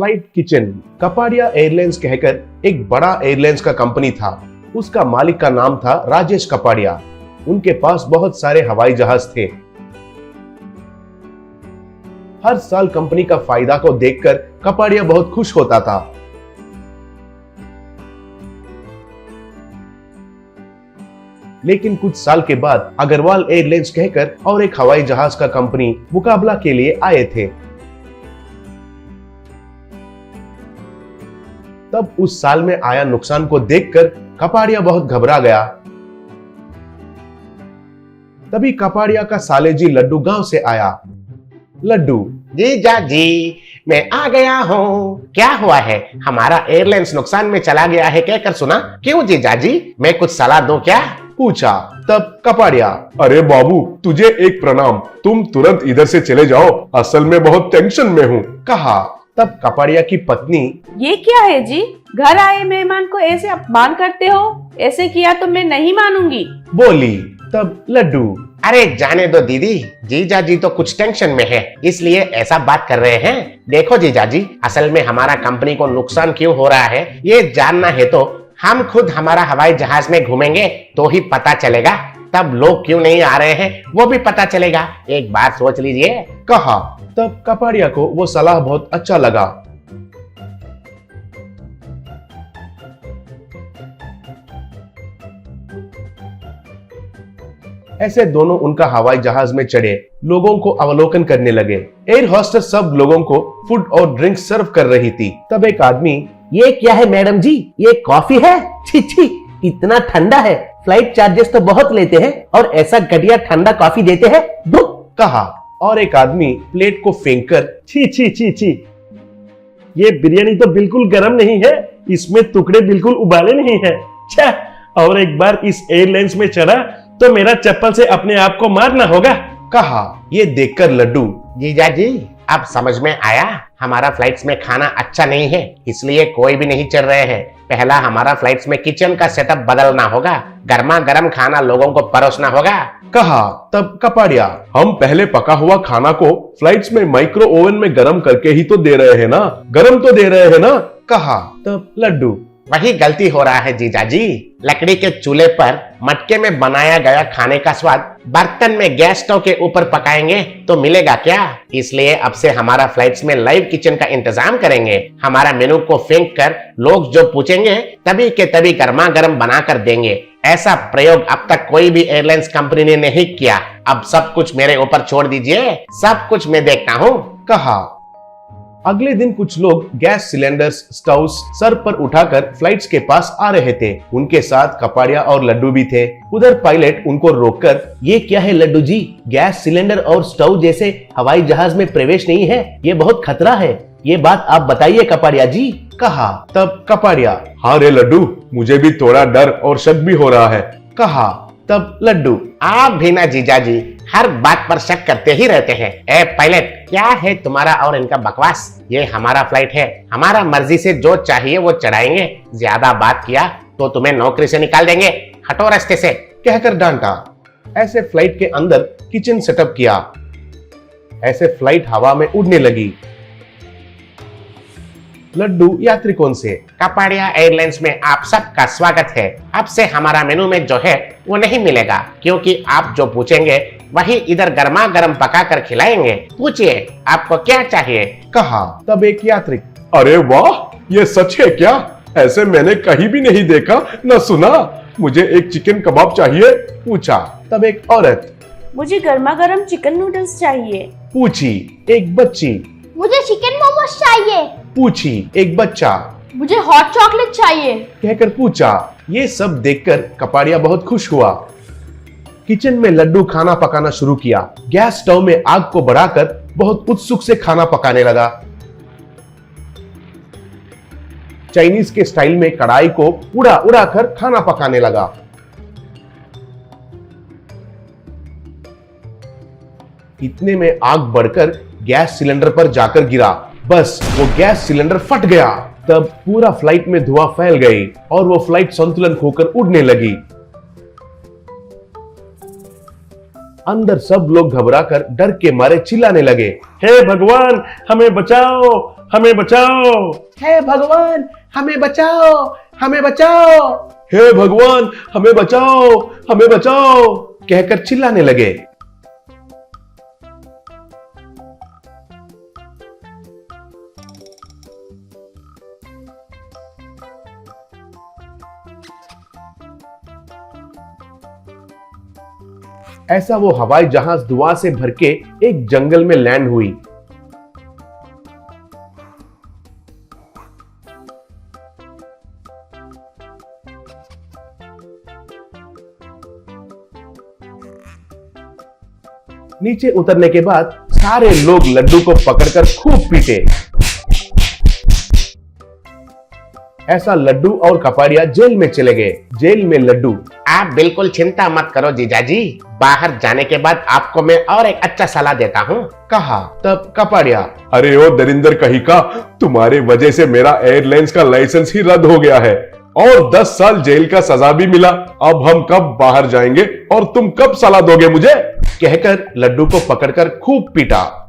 Flight kitchen Kapadia airlines कहकर एक बड़ा एयरलाइंस का कंपनी था। उसका मालिक का नाम था राजेश कपाडिया। उनके पास बहुत सारे हवाई जहाज थे। हर साल कंपनी का फायदा को देखकर कपाडिया बहुत खुश होता था। लेकिन कुछ साल के बाद अग्रवाल एयरलाइंस कहकर और एक हवाई जहाज का कंपनी मुकाबला के लिए आए थे। तब उस साल में आया नुकसान को देखकर कपाडिया बहुत घबरा गया। तभी कपाडिया का साले जी लड्डू गांव से आया। लड्डू, जीजा जी, मैं आ गया हूँ। क्या हुआ है? हमारा एयरलाइंस नुकसान में चला गया है कहकर सुना। क्यों जीजा जी, मैं कुछ सलाह दूं क्या? पूछा। तब कपाडिया, अरे बाबू, तुझे एक प्रणाम, तुम तुरंत इधर से चले जाओ, असल में बहुत टेंशन में हूँ, कहा। तब कपाडिया की पत्नी, ये क्या है जी, घर आए मेहमान को ऐसे अपमान करते हो? ऐसे किया तो मैं नहीं मानूंगी, बोली। तब लड्डू, अरे जाने दो दीदी, जीजा जी तो कुछ टेंशन में है, इसलिए ऐसा बात कर रहे हैं। देखो जीजा जी, असल में हमारा कंपनी को नुकसान क्यों हो रहा है ये जानना है तो हम खुद हमारा हवाई जहाज में घूमेंगे तो ही पता चलेगा। तब लोग क्यों नहीं आ रहे हैं वो भी पता चलेगा। एक बार सोच लीजिए, कहा। तब कपाडिया को वो सलाह बहुत अच्छा लगा। ऐसे दोनों उनका हवाई जहाज में चढ़े लोगों को अवलोकन करने लगे। एयर होस्टेस सब लोगों को फूड और ड्रिंक सर्व कर रही थी। तब एक आदमी, ये क्या है मैडम जी, ये कॉफी है? छी छी, इतना ठंडा है, फ्लाइट चार्जेस तो बहुत लेते हैं और ऐसा घटिया ठंडा कॉफी देते हैं, कहा। और एक आदमी प्लेट को फेंककर, छी छी छी छी, ये बिरयानी तो बिल्कुल गर्म नहीं है, इसमें टुकड़े बिल्कुल उबाले नहीं है। छह, और एक बार इस एयरलाइंस में चढ़ा तो मेरा चप्पल से अपने आप को मारना होगा, कहा। ये देखकर लड्डू, जीजा जी अब समझ में आया, हमारा फ्लाइट्स में खाना अच्छा नहीं है इसलिए कोई भी नहीं चढ़ रहे हैं। पहला हमारा फ्लाइट्स में किचन का सेटअप बदलना होगा, गर्मा गर्म खाना लोगों को परोसना होगा, कहा। तब कपाडिया, हम पहले पका हुआ खाना को फ्लाइट्स में माइक्रो ओवन में गर्म करके ही तो दे रहे हैं ना, गर्म तो दे रहे हैं ना, कहा। तब लड्डू, वही गलती हो रहा है जीजा जी। लकड़ी के चूल्हे पर मटके में बनाया गया खाने का स्वाद बर्तन में गैस स्टोव के ऊपर पकाएंगे तो मिलेगा क्या? इसलिए अब से हमारा फ्लाइट्स में लाइव किचन का इंतजाम करेंगे। हमारा मेनू को फेंक कर लोग जो पूछेंगे तभी के तभी गर्मा गर्म बना कर देंगे। ऐसा प्रयोग अब तक कोई भी एयरलाइंस कंपनी ने नहीं किया। अब सब कुछ मेरे ऊपर छोड़ दीजिए, सब कुछ मैं देखता हूँ, कहा। अगले दिन कुछ लोग गैस सिलेंडर्स, स्टोव्स सर पर उठाकर फ्लाइट्स के पास आ रहे थे। उनके साथ कपाडिया और लड्डू भी थे। उधर पायलट उनको रोककर, ये क्या है लड्डू जी, गैस सिलेंडर और स्टोव जैसे हवाई जहाज में प्रवेश नहीं है, ये बहुत खतरा है, ये बात आप बताइए कपाडिया जी, कहा। तब कपाडिया, हाँ रे लड्डू, मुझे भी थोड़ा डर और शक भी हो रहा है, कहा। तब लड्डू, आप भी ना जीजा जी हर बात पर शक करते ही रहते हैं। ए पायलट, क्या है तुम्हारा और इनका बकवास? ये हमारा फ्लाइट है, हमारा मर्जी से जो चाहिए वो चढ़ाएंगे। ज्यादा बात किया तो तुम्हें नौकरी से निकाल देंगे, हटो रास्ते से, कहकर डांटा। ऐसे फ्लाइट के अंदर किचन सेटअप किया। ऐसे फ्लाइट हवा में उड़ने लगी। लड्डू यात्रिकों से, कपाडिया एयरलाइंस में आप सबका स्वागत है। अब से हमारा मेनू में जो है वो नहीं मिलेगा, क्योंकि आप जो पूछेंगे वही इधर गर्मा गर्म पका कर खिलाएंगे। पूछिए आपको क्या चाहिए, कहा। तब एक यात्रिक, अरे वाह, ये सच है क्या? ऐसे मैंने कहीं भी नहीं देखा न सुना। मुझे एक चिकन कबाब चाहिए, पूछा। तब एक औरत, मुझे गर्मा गर्म चिकन नूडल्स चाहिए, पूछी। एक बच्ची, मुझे चिकन मोमोज चाहिए, पूछी। एक बच्चा, मुझे हॉट चॉकलेट चाहिए, कहकर पूछा। ये सब देखकर कपाडिया बहुत खुश हुआ। किचन में लड्डू खाना पकाना शुरू किया। गैस स्टोव में आग को बढ़ाकर बहुत उत्सुक से खाना पकाने लगा। चाइनीज के स्टाइल में कढ़ाई को उड़ा उड़ा कर खाना पकाने लगा। इतने में आग बढ़कर गैस सिलेंडर पर जाकर गिरा। बस वो गैस सिलेंडर फट गया। तब पूरा फ्लाइट में धुआं फैल गई और वो फ्लाइट संतुलन खोकर उड़ने लगी। अंदर सब लोग घबराकर डर के मारे चिल्लाने लगे। हे भगवान, हमें बचाओ, हमें बचाओ। हे भगवान, हमें बचाओ, हमें बचाओ। हे भगवान, हमें बचाओ, हमें बचाओ कहकर चिल्लाने लगे। ऐसा वो हवाई जहाज धुआं से भर के एक जंगल में लैंड हुई। नीचे उतरने के बाद सारे लोग लड्डू को पकड़कर खूब पीटे। ऐसा लड्डू और कपाड़िया जेल में चले गए। जेल में लड्डू, आप बिल्कुल चिंता मत करो जीजाजी, बाहर जाने के बाद आपको मैं और एक अच्छा सलाह देता हूँ। कहा। तब कपाड़िया, अरे ओ दरिंदर कहीं का, तुम्हारे वजह से मेरा एयरलाइंस का लाइसेंस ही रद्द हो गया है और 10 साल जेल का सजा भी मिला। अब हम कब बाहर जाएंगे और तुम कब सलाह दोगे मुझे? कहकर लड्डू को पकड़कर खूब पीटा।